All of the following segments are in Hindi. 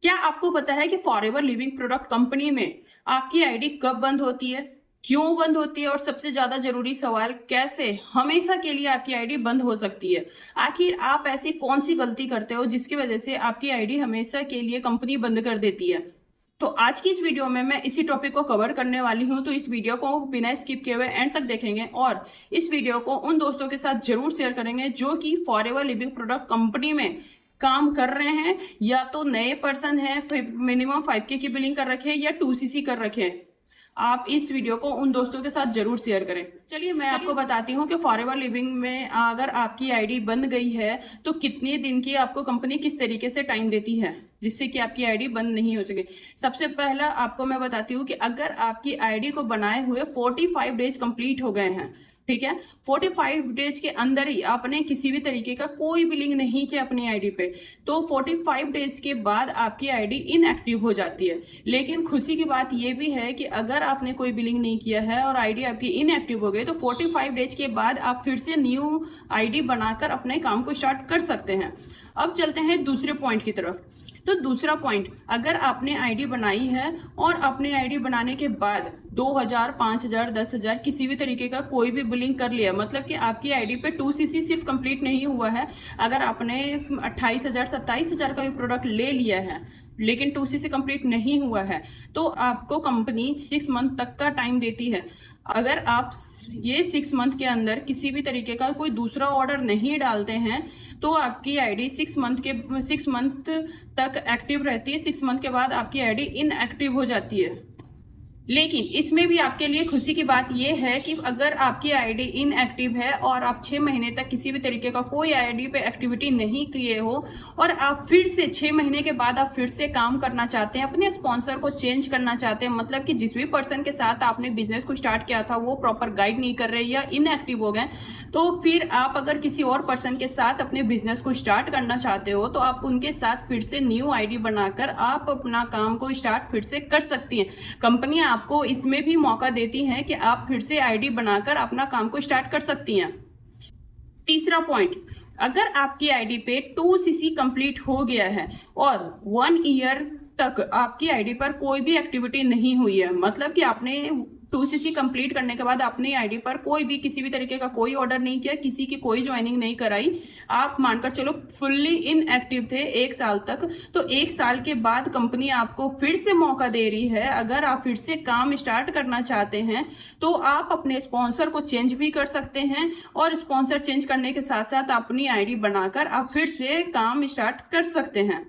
क्या आपको पता है कि फॉरएवर लिविंग प्रोडक्ट कंपनी में आपकी आईडी कब बंद होती है, क्यों बंद होती है और सबसे ज्यादा जरूरी सवाल, कैसे हमेशा के लिए आपकी आईडी बंद हो सकती है। आखिर आप ऐसी कौन सी गलती करते हो जिसकी वजह से आपकी आईडी हमेशा के लिए कंपनी बंद कर देती है। तो आज की इस वीडियो में मैं इसी टॉपिक को कवर करने वाली हूं, तो इस वीडियो को बिना स्किप किए हुए एंड तक देखेंगे और इस वीडियो को उन दोस्तों के साथ जरूर शेयर करेंगे जो कि फॉरएवर लिविंग प्रोडक्ट कंपनी में काम कर रहे हैं, या तो नए पर्सन है, मिनिमम 5K की बिलिंग कर रखे हैं या 2CC कर रखे हैं। आप इस वीडियो को उन दोस्तों के साथ जरूर शेयर करें। चलिए मैं आपको बताती हूँ कि फॉरएवर लिविंग में अगर आपकी आईडी बंद गई है तो कितने दिन की आपको कंपनी किस तरीके से टाइम देती है जिससे कि आपकी आईडी बंद नहीं हो सके। सबसे पहला आपको मैं बताती हूँ कि अगर आपकी आईडी को बनाए हुए 45 डेज कंप्लीट हो गए हैं, ठीक है, 45 डेज के अंदर ही आपने किसी भी तरीके का कोई बिलिंग नहीं किया अपनी आईडी पे, तो 45 डेज के बाद आपकी आईडी इनएक्टिव हो जाती है। लेकिन खुशी की बात यह भी है कि अगर आपने कोई बिलिंग नहीं किया है और आईडी आपकी इनएक्टिव हो गई तो 45 डेज के बाद आप फिर से न्यू आईडी बनाकर अपने काम को स्टार्ट कर सकते हैं। अब चलते हैं दूसरे पॉइंट की तरफ। तो दूसरा पॉइंट, अगर आपने आईडी बनाई है और अपने आईडी बनाने के बाद 2000, 5000, 10,000 किसी भी तरीके का कोई भी बिलिंग कर लिया, मतलब कि आपकी आईडी पे 2CC सिर्फ कंप्लीट नहीं हुआ है, अगर आपने 28,000, 27,000 का भी प्रोडक्ट ले लिया है लेकिन 2CC कंप्लीट नहीं हुआ है, तो आपको कंपनी 6 मंथ तक का टाइम देती है। अगर आप ये 6 मंथ के अंदर किसी भी तरीके का कोई दूसरा ऑर्डर नहीं डालते हैं तो आपकी आईडी 6 मंथ तक एक्टिव रहती है। 6 मंथ के बाद आपकी आईडी इनएक्टिव हो जाती है। लेकिन इसमें भी आपके लिए खुशी की बात यह है कि अगर आपकी आईडी इनएक्टिव है और आप 6 महीने तक किसी भी तरीके का कोई आईडी पे एक्टिविटी नहीं किए हो और आप फिर से 6 महीने के बाद आप फिर से काम करना चाहते हैं, अपने स्पॉन्सर को चेंज करना चाहते हैं, मतलब कि जिस भी पर्सन के साथ आपने बिजनेस को स्टार्ट किया था वो प्रॉपर गाइड नहीं कर रहे या इनएक्टिव हो गए, तो फिर आप अगर किसी और पर्सन के साथ अपने बिजनेस को स्टार्ट करना चाहते हो तो आप उनके साथ फिर से न्यू आईडी बनाकर आप अपना काम को स्टार्ट फिर से कर सकती हैं। कंपनी आपको इसमें भी मौका देती है कि आप फिर से आईडी बनाकर अपना काम को स्टार्ट कर सकती हैं। तीसरा पॉइंट, अगर आपकी आईडी पे 2CC कंप्लीट हो गया है और 1 ईयर तक आपकी आईडी पर कोई भी एक्टिविटी नहीं हुई है, मतलब कि आपने 2CC कंप्लीट करने के बाद अपनी आईडी पर कोई भी किसी भी तरीके का कोई ऑर्डर नहीं किया, किसी की कोई ज्वाइनिंग नहीं कराई, आप मानकर चलो फुल्ली इनएक्टिव थे 1 साल तक, तो 1 साल के बाद कंपनी आपको फिर से मौका दे रही है। अगर आप फिर से काम स्टार्ट करना चाहते हैं तो आप अपने स्पॉन्सर को चेंज भी कर सकते हैं और स्पॉन्सर चेंज करने के साथ साथ अपनी आईडी बनाकर आप फिर से काम स्टार्ट कर सकते हैं।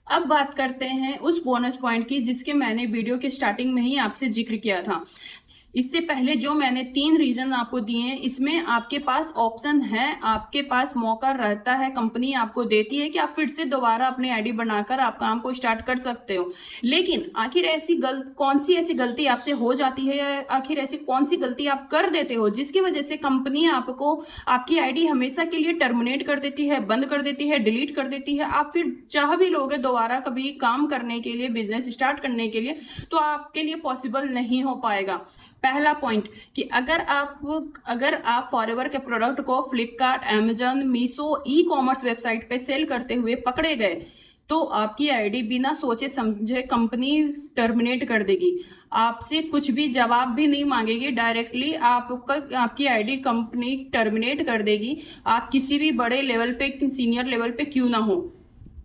अब बात करते हैं उस बोनस पॉइंट की जिसके मैंने वीडियो के स्टार्टिंग में ही आपसे जिक्र किया था। इससे पहले जो मैंने 3 रीजन आपको दिए हैं, इसमें आपके पास ऑप्शन है, आपके पास मौका रहता है, कंपनी आपको देती है कि आप फिर से दोबारा अपनी आईडी बनाकर आप काम को स्टार्ट कर सकते हो। लेकिन आखिर कौन सी ऐसी गलती आपसे हो जाती है, या आखिर ऐसी कौन सी गलती आप कर देते हो जिसकी वजह से कंपनी आपको आपकी आईडी हमेशा के लिए टर्मिनेट कर देती है, बंद कर देती है, डिलीट कर देती है। आप फिर चाह भी लोगे दोबारा कभी काम करने के लिए, बिजनेस स्टार्ट करने के लिए, तो आपके लिए पॉसिबल नहीं हो पाएगा। पहला पॉइंट कि अगर आप फॉरएवर के प्रोडक्ट को Flipkart, Amazon, Meesho, e-commerce website पे सेल करते हुए पकड़े गए तो आपकी आईडी बिना सोचे समझे कंपनी टर्मिनेट कर देगी। आपसे कुछ भी जवाब भी नहीं मांगेगी, डायरेक्टली आपकी आईडी कंपनी टर्मिनेट कर देगी। आप किसी भी बड़े लेवल पे, सीनियर लेवल पे क्यों ना हो,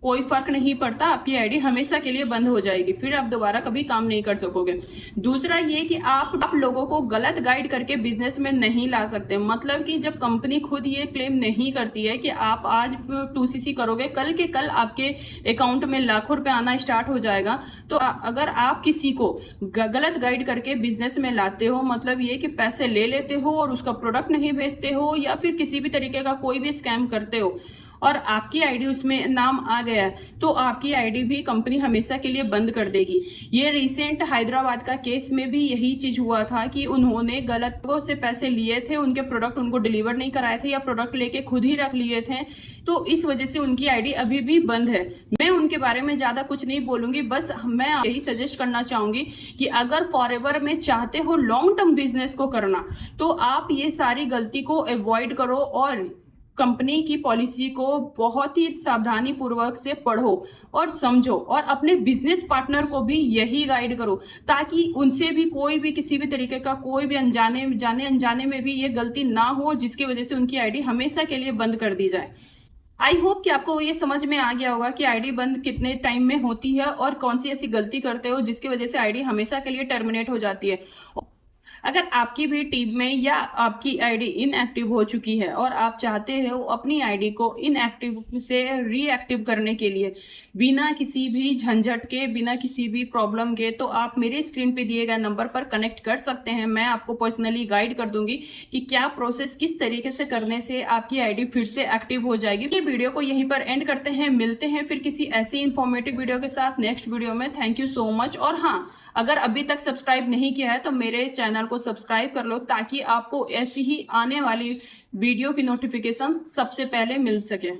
कोई फर्क नहीं पड़ता, आपकी आईडी हमेशा के लिए बंद हो जाएगी, फिर आप दोबारा कभी काम नहीं कर सकोगे। दूसरा ये कि आप लोगों को गलत गाइड करके बिजनेस में नहीं ला सकते, मतलब कि जब कंपनी खुद ये क्लेम नहीं करती है कि आप आज 2CC करोगे, कल के कल आपके अकाउंट में लाखों रुपए आना स्टार्ट हो जाएगा, तो अगर आप किसी को गलत गाइड करके बिजनेस में लाते हो, मतलब ये कि पैसे ले लेते हो और उसका प्रोडक्ट नहीं भेजते हो या फिर किसी भी तरीके का कोई भी स्कैम करते हो और आपकी आईडी उसमें नाम आ गया है, तो आपकी आईडी भी कंपनी हमेशा के लिए बंद कर देगी। ये रिसेंट हैदराबाद का केस में भी यही चीज हुआ था कि उन्होंने गलत लोगों से पैसे लिए थे, उनके प्रोडक्ट उनको डिलीवर नहीं कराए थे या प्रोडक्ट लेके खुद ही रख लिए थे, तो इस वजह से उनकी आईडी अभी भी बंद है। मैं उनके बारे में ज्यादा कुछ नहीं बोलूंगी, बस मैं यही सजेस्ट करना चाहूंगी कि अगर फॉरएवर में चाहते हो लॉन्ग टर्म बिजनेस को करना तो आप ये सारी गलती को अवॉइड करो और कंपनी की पॉलिसी को बहुत ही सावधानी पूर्वक से पढ़ो और समझो, और अपने बिजनेस पार्टनर को भी यही गाइड करो, ताकि उनसे भी कोई भी किसी भी तरीके का कोई भी जाने अनजाने में भी ये गलती ना हो जिसकी वजह से उनकी आईडी हमेशा के लिए बंद कर दी जाए। आई होप कि आपको ये समझ में आ गया होगा कि आईडी बंद कितने टाइम में होती है और कौन सी ऐसी गलती करते हो जिसकी वजह से आईडी हमेशा के लिए टर्मिनेट हो जाती है। अगर आपकी भी टीम में या आपकी आईडी इनएक्टिव हो चुकी है और आप चाहते हो अपनी आईडी को इनएक्टिव से रीएक्टिव करने के लिए बिना किसी भी झंझट के, बिना किसी भी प्रॉब्लम के, तो आप मेरे स्क्रीन पे दिए गए नंबर पर कनेक्ट कर सकते हैं। मैं आपको पर्सनली गाइड कर दूंगी कि क्या प्रोसेस किस तरीके से करने से आपकी आईडी फिर से एक्टिव हो जाएगी। ये वीडियो को यहीं पर एंड करते हैं, मिलते हैं फिर किसी ऐसी इंफॉर्मेटिव वीडियो के साथ नेक्स्ट वीडियो में। Thank you so much. और हाँ, अगर अभी तक सब्सक्राइब नहीं किया है तो मेरे चैनल को सब्सक्राइब कर लो, ताकि आपको ऐसी ही आने वाली वीडियो की नोटिफिकेशन सबसे पहले मिल सके।